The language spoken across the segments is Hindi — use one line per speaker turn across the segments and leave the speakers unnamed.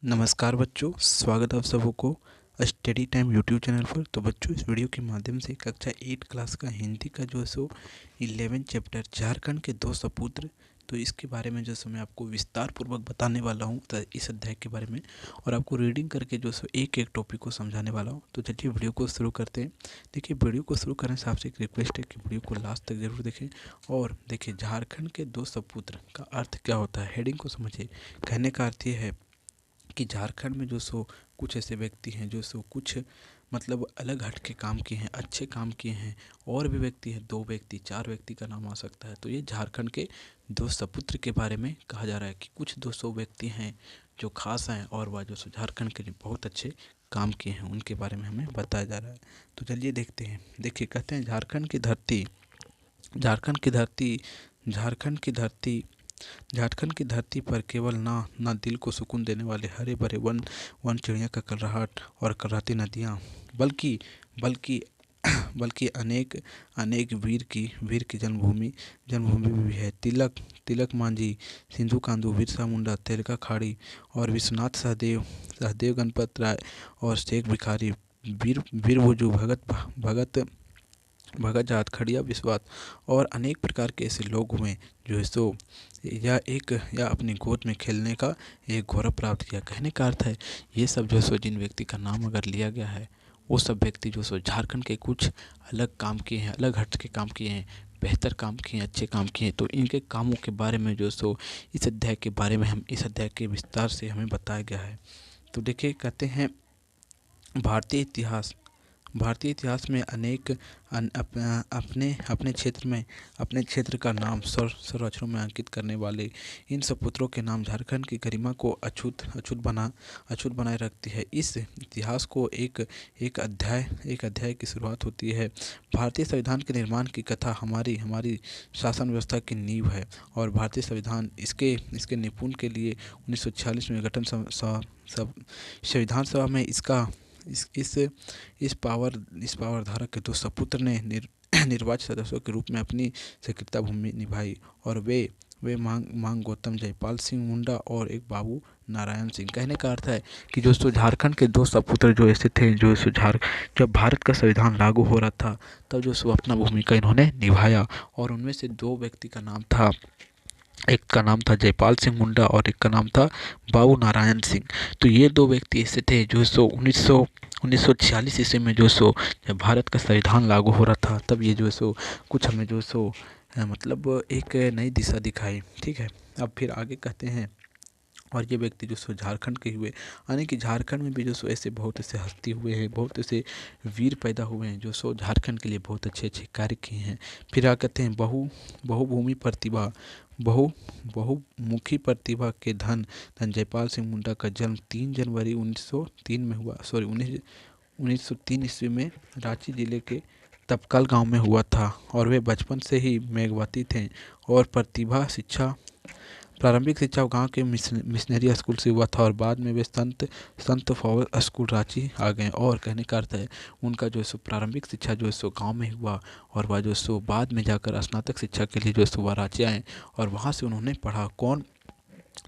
नमस्कार बच्चों, स्वागत है आप सबों को स्टडी टाइम यूट्यूब चैनल पर। तो बच्चों, इस वीडियो के माध्यम से कक्षा 8 क्लास का हिंदी का जो है सो 11 चैप्टर झारखंड के दो सपुत्र, तो इसके बारे में जो सो मैं आपको विस्तार पूर्वक बताने वाला हूं इस अध्याय के बारे में, और आपको रीडिंग करके जो सो एक एक टॉपिक को समझाने वाला हूं। तो चलिए वीडियो को शुरू करते हैं। देखिए, वीडियो को शुरू करने से आपसे एक रिक्वेस्ट है कि वीडियो को लास्ट तक जरूर देखें। और देखिए, झारखंड के दो सपुत्र का अर्थ क्या होता है, हेडिंग को समझिए। कहने का अर्थ ये है कि झारखंड में जो सो कुछ ऐसे व्यक्ति हैं जो सो कुछ मतलब अलग हट के काम किए हैं, अच्छे काम किए हैं। और भी व्यक्ति हैं, 2 व्यक्ति 4 व्यक्ति का नाम आ सकता है। तो ये झारखंड के दो सपुत्र के बारे में कहा जा रहा है कि कुछ 200 व्यक्ति हैं जो खास हैं और वह जो सो झारखंड के लिए बहुत अच्छे काम किए हैं, उनके बारे में हमें बताया जा रहा है। तो चलिए देखते हैं। देखिए, कहते हैं झारखंड की धरती, झारखंड की धरती, झारखंड की धरती, झारखंड की धरती पर केवल ना दिल को सुकून देने वाले हरे भरे वन चिड़िया का कलरहाट और कराती नदियाँ, बल्कि बल्कि बल्कि अनेक अनेक वीर की जन्मभूमि भी है। तिलक मांझी, सिंधु कांदू, बिरसा मुंडा, तेलका खाड़ी और विश्वनाथ सहदेव गणपत राय और शेख भिखारी, वीर भोजू, भगत भगत जात, खड़िया विश्वास और अनेक प्रकार के ऐसे लोग हुए जो है सो या अपनी गोद में खेलने का एक गौरव प्राप्त किया। कहने का अर्थ है, ये सब जो सो जिन व्यक्ति का नाम अगर लिया गया है, वो सब व्यक्ति जो सो झारखंड के कुछ अलग काम किए हैं, अलग हट के काम किए हैं, बेहतर काम किए हैं, अच्छे काम किए हैं। तो इनके कामों के बारे में जो सो इस अध्याय के बारे में इस अध्याय के विस्तार से हमें बताया गया है। तो देखिए, कहते हैं भारतीय इतिहास में अनेक अपने क्षेत्र का नाम स्वर अक्षरों में अंकित करने वाले इन सपुत्रों के नाम झारखंड की गरिमा को अछूत बनाए रखती है। इस इतिहास को एक अध्याय की शुरुआत होती है। भारतीय संविधान के निर्माण की कथा हमारी शासन व्यवस्था की नींव है, और भारतीय संविधान इसके निपुण के लिए 1946 में गठन संविधान सभा में इस पावर धारक के दो सपुत्र ने निर्वाचित सदस्यों के रूप में अपनी सक्रियता भूमि निभाई, और वे मांग गौतम, जयपाल सिंह मुंडा और एक बाबू नारायण सिंह। कहने का अर्थ है कि जो सो झारखंड के दो सपुत्र जो ऐसे थे जो सो जब भारत का संविधान लागू हो रहा था, तब जो सो अपना भूमिका इन्होंने निभाया। और उनमें से 2 व्यक्ति का नाम था, एक का नाम था जयपाल सिंह मुंडा और एक का नाम था बाबू नारायण सिंह। तो ये 2 व्यक्ति ऐसे थे जो सो 1946 ईस्वी में जो सो जब भारत का संविधान लागू हो रहा था, तब ये जो सो कुछ हमें जो सो मतलब एक नई दिशा दिखाई। ठीक है, अब फिर आगे कहते हैं, और ये व्यक्ति जो सो झारखंड के हुए, यानी कि झारखंड में भी जो सो ऐसे बहुत ऐसे हस्ती हुए हैं, बहुत ऐसे वीर पैदा हुए हैं जो सो झारखंड के लिए बहुत अच्छे अच्छे कार्य किए हैं। फिर आ कहते हैं बहुभूमि प्रतिभा, बहुमुखी प्रतिभा के धन जयपाल सिंह मुंडा का जन्म 3 जनवरी 1903 में हुआ, 1903 ईस्वी में रांची जिले के तपकल गांव में हुआ था। और वे बचपन से ही मेघवाती थे, और प्रारंभिक शिक्षा गांव के मिशनरी स्कूल से हुआ था, और बाद में वे संत फॉवर स्कूल रांची आ गए। और कहने का अर्थ है, उनका जो सो प्रारंभिक शिक्षा जो सो गांव में हुआ, और वह जो सो बाद में जाकर स्नातक शिक्षा के लिए जो सो वह रांची आए, और वहाँ से उन्होंने पढ़ा। कौन?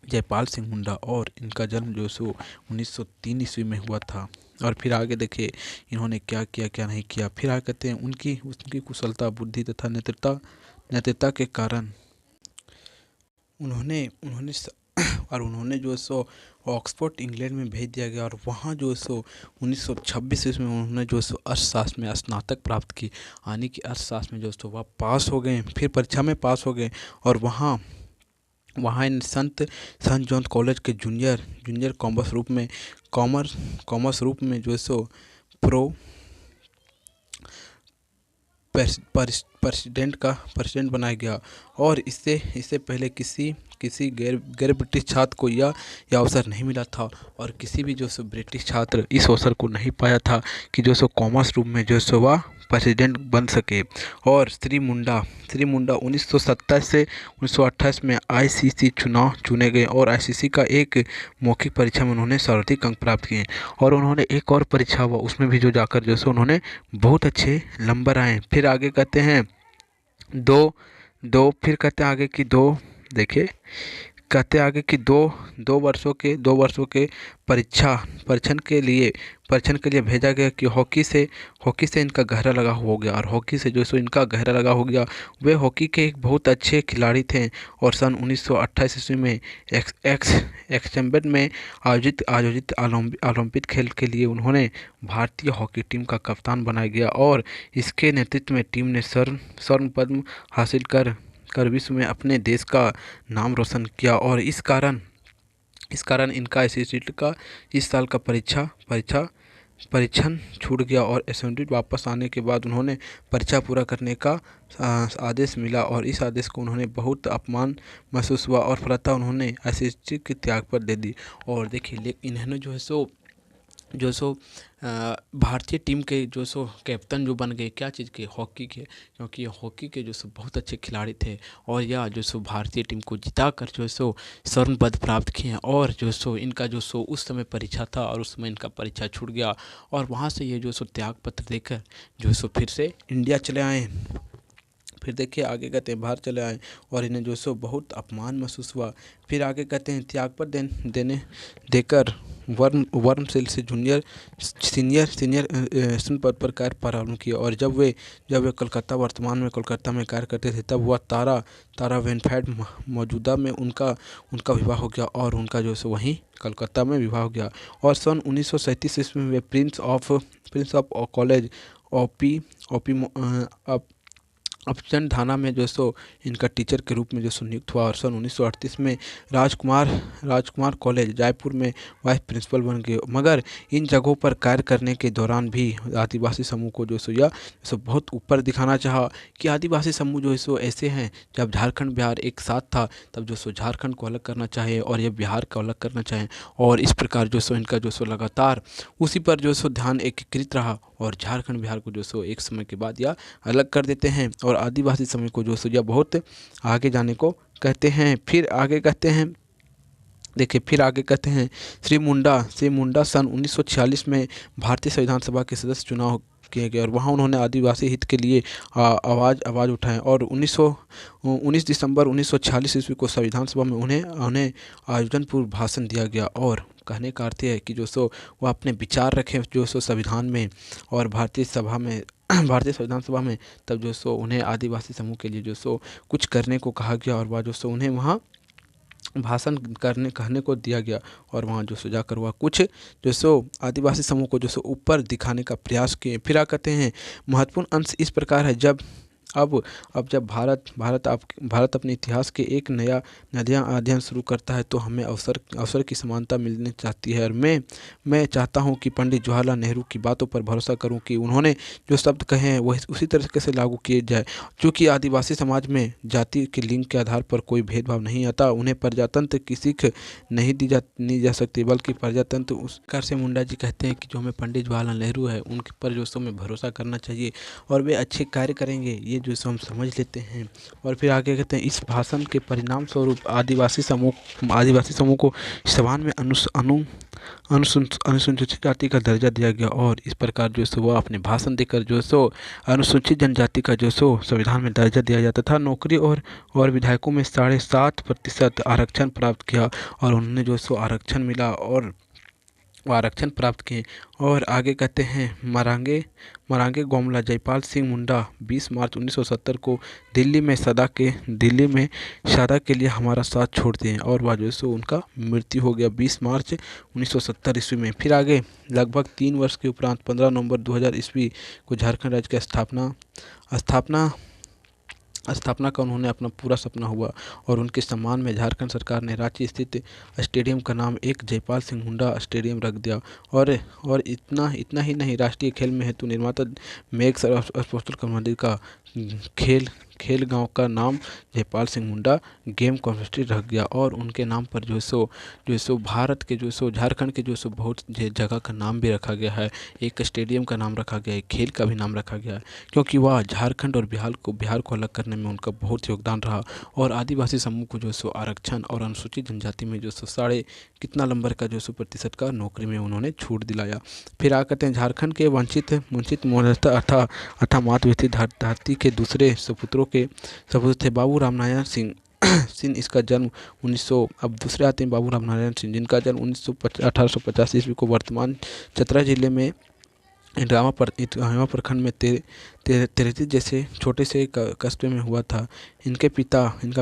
जयपाल सिंह मुंडा। और इनका जन्म जो सो 1903 ईस्वी में हुआ था। और फिर आगे देखिए, इन्होंने क्या किया क्या नहीं किया। फिर आगे कहते हैं, उनकी कुशलता, बुद्धि तथा नेतृत्व के कारण उन्होंने जो सो ऑक्सफोर्ड इंग्लैंड में भेज दिया गया, और वहाँ जो सो 1926 ईस्वी में उन्होंने जो सो अर्थशास्त्र में स्नातक प्राप्त की, यानी कि अर्थशास्त्र में जो सो वह पास हो गए, फिर परीक्षा में पास हो गए। और वहाँ इन संत जॉन कॉलेज के जूनियर कॉमर्स रूप में जो सो प्रो प्रेसिडेंट बनाया गया। और इससे पहले किसी गैर ब्रिटिश छात्र को यह अवसर नहीं मिला था, और किसी भी जो सो ब्रिटिश छात्र इस अवसर को नहीं पाया था कि जो सो कॉमर्स रूप में जो सो वह प्रेसिडेंट बन सके। और श्री मुंडा 1927 से 1928 में आईसीसी चुने गए, और आईसीसी का एक मौखिक परीक्षा में उन्होंने सर्वाधिक अंक प्राप्त किए। और उन्होंने एक और परीक्षा हुआ, उसमें भी जो जाकर जो सो उन्होंने बहुत अच्छे नंबर आए। फिर आगे कहते हैं फिर कहते हैं आगे कि 2, देखिए कहते आगे कि दो वर्षों के परीक्षण के लिए भेजा गया कि हॉकी से इनका गहरा लगाव हो गया, और हॉकी से जो सो इनका गहरा लगाव हो गया। वे हॉकी के एक बहुत अच्छे खिलाड़ी थे, और सन 1928 ईस्वी में एक्सचेम्बर में आयोजित ओलंपिक खेल के लिए उन्होंने भारतीय हॉकी टीम का कप्तान बनाया गया, और इसके नेतृत्व में टीम ने स्वर्ण पद्म हासिल कर विश्व में अपने देश का नाम रोशन किया। और इस कारण इनका एसएससी का इस साल का परीक्षण छूट गया, और असेंबली वापस आने के बाद उन्होंने परीक्षा पूरा करने का आदेश मिला, और इस आदेश को उन्होंने बहुत अपमान महसूस हुआ, और फलतः उन्होंने एसएससी के त्याग पर दे दी। और देखिए इन्होंने जो सो भारतीय टीम के जो सो कैप्टन जो बन गए, क्या चीज़ के, हॉकी के, क्योंकि हॉकी के जो सो बहुत अच्छे खिलाड़ी थे, और यह जो सो भारतीय टीम को जिताकर जो सो स्वर्ण पदक प्राप्त किए। और जो सो इनका जो सो उस समय परीक्षा था, और उस समय इनका परीक्षा छूट गया, और वहाँ से ये जो सो त्याग पत्र देकर जो सो फिर से इंडिया चले आए। फिर देखिए आगे कहते हैं बाहर चले आए, और इन्हें जो सो बहुत अपमान महसूस हुआ। फिर आगे कहते हैं त्याग पर देकर वर्मसेल से सीनियर पद पर कार्य प्रारंभ किया, और जब वे वर्तमान में कोलकाता में कार्य करते थे, तब वह तारा वेनफेल्ड मौजूदा में उनका विवाह हो गया, और उनका जो सो वहीं कलकत्ता में विवाह हो गया। और सन 1937 ईस्वी में वे प्रिंस ऑफ कॉलेज अपचंद थाना में जो सो इनका टीचर के रूप में जो सो नियुक्त हुआ, और सन 1938 में राजकुमार कॉलेज जयपुर में वाइस प्रिंसिपल बन गए। मगर इन जगहों पर कार्य करने के दौरान भी आदिवासी समूह को जो सो बहुत ऊपर दिखाना चाहा कि आदिवासी समूह जो सो ऐसे हैं। जब झारखंड बिहार एक साथ था, तब जो सो झारखंड को अलग करना चाहे, और ये बिहार को अलग करना चाहें, और इस प्रकार जो सो इनका जो सो लगातार उसी पर जो सो ध्यान एकीकृत रहा, और झारखंड बिहार को जो सो एक समय के बाद यह अलग कर देते हैं, और आदिवासी समूह को जो सो यह बहुत आगे जाने को कहते हैं। फिर आगे कहते हैं, देखिए फिर आगे कहते हैं श्री मुंडा सन 1946 में भारतीय संविधान सभा के सदस्य चुनाव किए गए, और वहाँ उन्होंने आदिवासी हित के लिए आवाज़ उठाएं, और 19 दिसंबर 1946 ईस्वी को संविधान सभा में उन्हें आयोजन पूर्व भाषण दिया गया। और कहने का अर्थ है कि जो सो वह अपने विचार रखें जो सो संविधान में, और भारतीय संविधान सभा में, तब जो सो उन्हें आदिवासी समूह के लिए जो सो कुछ करने को कहा गया, और वह जो सो उन्हें वहाँ भाषण कहने को दिया गया, और वहाँ जो सो जाकर वह कुछ जो सो आदिवासी समूह को जो सो ऊपर दिखाने का प्रयास किए। फिर कहते हैं महत्वपूर्ण अंश इस प्रकार है, जब जब भारत अपने इतिहास के एक नया अध्ययन शुरू करता है, तो हमें अवसर की समानता मिलनी चाहती है। और मैं चाहता हूं कि पंडित जवाहरलाल नेहरू की बातों पर भरोसा करूं कि उन्होंने जो शब्द कहे हैं वह उसी तरीके से लागू किए जाए। क्योंकि आदिवासी समाज में जाति के लिंग के आधार पर कोई भेदभाव नहीं आता, उन्हें प्रजातंत्र की सीख नहीं जा सकती, बल्कि प्रजातंत्र उस प्रकार से मुंडा जी कहते हैं कि जो हमें पंडित जवाहरलाल नेहरू है उनके पर जो सो हमें भरोसा करना चाहिए, और वे अच्छे कार्य करेंगे, ये जो सो हम समझ लेते हैं। और फिर आगे कहते हैं इस भाषण के परिणाम स्वरूप आदिवासी समूह को संविधान में अनुसूचित जाति का दर्जा दिया गया, और इस प्रकार जो सो वह अपने भाषण देकर जो सो अनुसूचित जनजाति का जो सो संविधान में दर्जा दिया जाता था। नौकरी और विधायकों में 7.5% आरक्षण प्राप्त किया, और उन्होंने जो सो आरक्षण मिला, और आरक्षण प्राप्त किए। और आगे कहते हैं मरांगे गोमला जयपाल सिंह मुंडा 20 मार्च 1970 को दिल्ली में सदा के लिए हमारा साथ छोड़ते हैं, और वह जो सो उनका मृत्यु हो गया 20 मार्च 1970 ईस्वी में। फिर आगे लगभग 3 वर्ष के उपरांत 15 नवंबर 2000 ईस्वी को झारखंड राज्य की स्थापना का उन्होंने अपना पूरा सपना हुआ, और उनके सम्मान में झारखंड सरकार ने रांची स्थित स्टेडियम का नाम एक जयपाल सिंह मुंडा स्टेडियम रख दिया। और इतना ही नहीं, राष्ट्रीय खेल में हेतु निर्माता मेघ स्पोर्ट्स मंदिर का खेल गांव का नाम जयपाल सिंह मुंडा गेम कॉम्प्लेक्स रख गया, और उनके नाम पर जो सो भारत के जो सो झारखंड के जो सो बहुत जगह का नाम भी रखा गया है, एक स्टेडियम का नाम रखा गया है, खेल का भी नाम रखा गया है, क्योंकि वह झारखंड और बिहार को अलग करने में उनका बहुत योगदान रहा। और आदिवासी समूह को जो सो आरक्षण और अनुसूचित जनजाति में जो सो कितना नंबर का जो सो प्रतिशत का नौकरी में उन्होंने छूट दिलाया। फिर कहते हैं झारखंड के वंचित अथा मातृ धरती के दूसरे सपुत्र थे बाबू रामनारायण सिंह सिंह, इसका जन्म 1900। अब दूसरे आते हैं बाबू रामनारायण सिंह, जिनका जन्म 1850 ईस्वी को वर्तमान चतरा जिले में इटावा प्रखंड में तेरती जैसे छोटे से कस्बे में हुआ था। इनका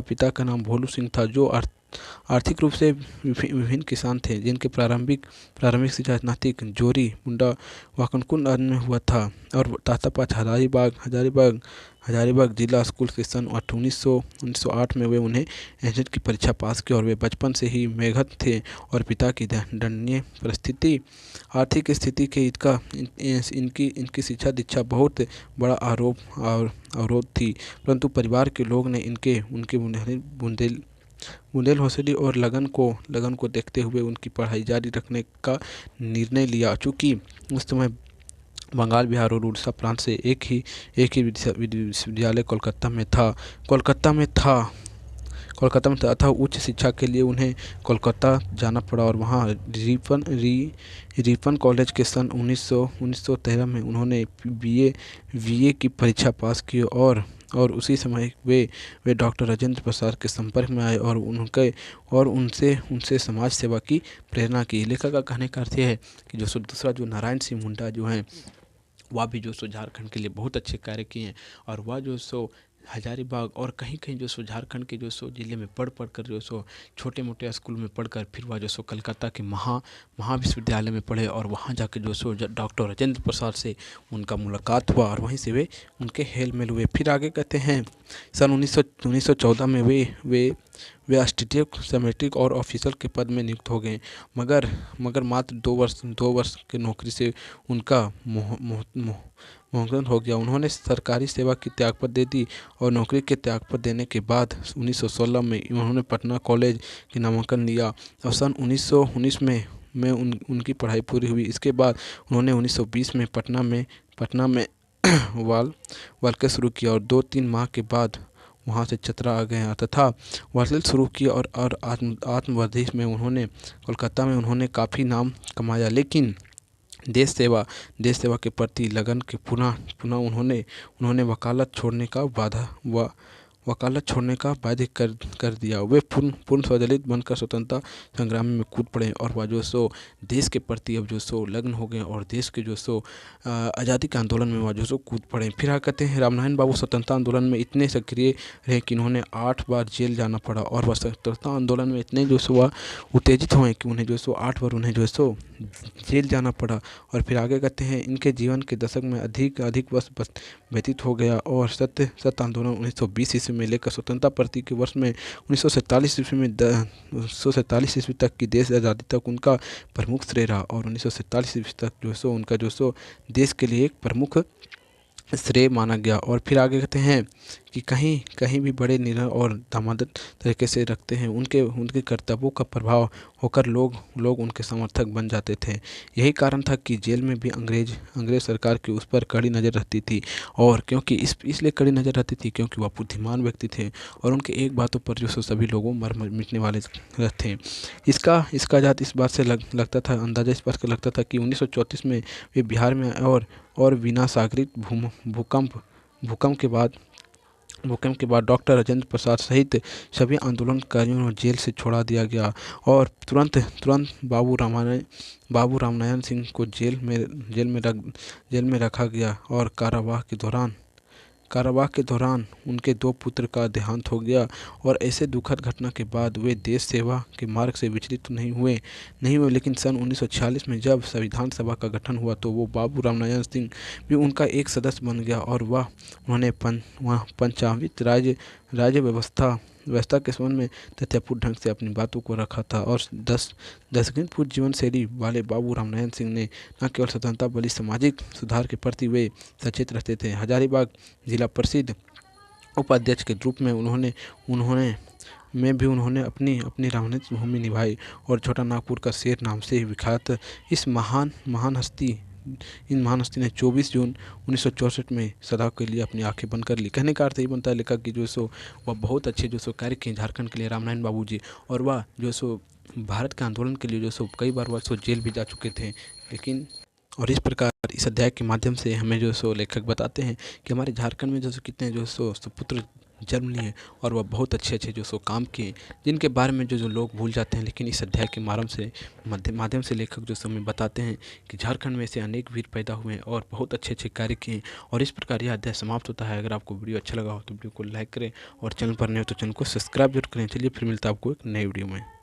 पिता का नाम भोलू सिंह था, जो आर्थिक रूप से विभिन्न किसान थे, जिनके प्रारंभिक शिक्षा स्नातक जोरी, मुंडा, वाकनकुंड आदि में हुआ था। और तातापाच हजारीबाग जिला स्कूल के सन 1908 में वे उन्हें एंट्रेंस की परीक्षा पास की। और वे बचपन से ही मेघत थे और पिता की दयनीय आर्थिक स्थिति के इनकी शिक्षा दीक्षा बहुत बड़ा अवरोध थी। परंतु परिवार के लोग ने उनके बुंदेल हौसले और लगन को देखते हुए उनकी पढ़ाई जारी रखने का निर्णय लिया। चूँकि उस समय बंगाल, बिहार और उड़ीसा प्रांत से एक ही विश्वविद्यालय कोलकाता में था अतः उच्च शिक्षा के लिए उन्हें कोलकाता जाना पड़ा। और वहाँ रिपन कॉलेज के सन 1913 में उन्होंने बीए की परीक्षा पास की। और उसी समय वे डॉक्टर राजेंद्र प्रसाद के संपर्क में आए और उनसे समाज सेवा की प्रेरणा की। लेखक का कहने का अर्थ यह है कि जो दूसरा जो नारायण सिंह मुंडा जो हैं, वह भी जो झारखंड के लिए बहुत अच्छे कार्य किए हैं। और वह जो हजारीबाग और कहीं जो झारखंड के जो जिले में पढ़ कर जो छोटे मोटे स्कूल में पढ़कर फिर वह जो कलकत्ता के महाविश्वविद्यालय में पढ़े। और वहाँ जाके जो डॉक्टर राजेंद्र प्रसाद से उनका मुलाकात हुआ और वहीं से वे उनके हेल मेल हुए। फिर आगे कहते हैं सन 1914 में वे स्टेटिक सेमेट्रिक और ऑफिसर के पद में नियुक्त हो गए। मगर मात्र 2 वर्ष की नौकरी से उनका मोहन हो गया। उन्होंने सरकारी सेवा की त्यागपत्र दे दी और नौकरी के त्यागपत्र देने के बाद 1916 में उन्होंने पटना कॉलेज के नामांकन लिया और सन 1919 में उनकी पढ़ाई पूरी हुई। इसके बाद उन्होंने 1920 में पटना में वालके शुरू किया और 2-3 माह के बाद वहाँ से चतरा आ गए तथा वर्षल शुरू किया। और आत्मवर्धी में कोलकाता में उन्होंने काफ़ी नाम कमाया। लेकिन देश सेवा के प्रति लगन के पुनः उन्होंने वकालत छोड़ने का बाध्य कर दिया। वे पूर्ण स्वदलित बनकर स्वतंत्रता संग्राम में कूद पड़े और वह जो देश के प्रति अब जो लग्न हो गए और देश के जो आज़ादी के आंदोलन में वह जो कूद पड़े। फिर आ कहते हैं रामनारायण बाबू स्वतंत्रता आंदोलन में इतने सक्रिय रहे कि उन्होंने 8 बार जेल जाना पड़ा। और वह स्वतंत्रता आंदोलन में इतने वह उत्तेजित हुए कि उन्हें 8 बार उन्हें जेल जाना पड़ा। और फिर आगे कहते हैं इनके जीवन के दशक में अधिक वर्ष व्यतीत हो गया और सत्य आंदोलन 1920 ईस्वी में लेकर स्वतंत्रता प्राप्ति के वर्ष में 1947 ईस्वी तक की देश आज़ादी तक उनका प्रमुख श्रेय रहा। और 1947 ईस्वी तक उनका देश के लिए एक प्रमुख श्रेय माना गया। और फिर आगे कहते हैं कि कहीं भी बड़े निर्णय और दामादन तरीके से रखते हैं उनके कर्तव्यों का प्रभाव होकर लोग उनके समर्थक बन जाते थे। यही कारण था कि जेल में भी अंग्रेज सरकार की उस पर कड़ी नज़र रहती थी। और क्योंकि इसलिए कड़ी नज़र रहती थी क्योंकि वह बुद्धिमान व्यक्ति थे और उनके एक बातों पर जो सभी लोगों मर मिटने वाले थे। इसका आज़ाद इस बात से लगता था, अंदाजा इस बात का लगता था कि 1934 में वे बिहार में और विनाशाग्रित भूकंप के बाद डॉक्टर राजेंद्र प्रसाद सहित सभी आंदोलनकारियों को जेल से छोड़ा दिया गया। और तुरंत बाबू रामनारायण सिंह को जेल में रखा गया। और कारावास के दौरान उनके 2 पुत्र का देहांत हो गया। और ऐसे दुखद घटना के बाद वे देश सेवा के मार्ग से विचलित नहीं हुए। लेकिन सन 1946 में जब संविधान सभा का गठन हुआ तो वो बाबू रामनारायण सिंह भी उनका एक सदस्य बन गया। और उन्होंने पंचामृत राज्य व्यवस्था के संबंध में तथ्यपूर्ण ढंग से अपनी बातों को रखा था। और दशकपूर्ण जीवन शैली वाले बाबू रामनारायण सिंह ने न केवल स्वतंत्रता बल्कि सामाजिक सुधार के प्रति वे सचेत रहते थे। हजारीबाग जिला परिषद उपाध्यक्ष के रूप में उन्होंने अपनी राजनीतिक भूमि निभाई। और छोटा नागपुर का शेर नाम से विख्यात इस महान हस्ती ने 24 जून 1964 में सदा के लिए अपनी आंखें बंद कर ली। कहने का अर्थ यही बनता है लेखक की वह बहुत अच्छे कार्य किए झारखंड के लिए रामनारायण बाबू जी। और वह भारत के आंदोलन के लिए कई बार वह जेल भी जा चुके थे। लेकिन और इस प्रकार इस अध्याय के माध्यम से हमें लेखक बताते हैं कि हमारे झारखंड में कितने सुपुत्र जन्म लिए और वह बहुत अच्छे अच्छे जो सो काम किए, जिनके बारे में जो जो लोग भूल जाते हैं। लेकिन इस अध्याय के माध्यम से लेखक जो समय बताते हैं कि झारखंड में ऐसे अनेक वीर पैदा हुए हैं और बहुत अच्छे अच्छे कार्य किए। और इस प्रकार यह अध्याय समाप्त होता है। अगर आपको वीडियो अच्छा लगा हो तो वीडियो को लाइक करें और चैनल पर नए हो तो चैनल को सब्सक्राइब जरूर करें। चलिए फिर मिलता है आपको एक नई वीडियो में।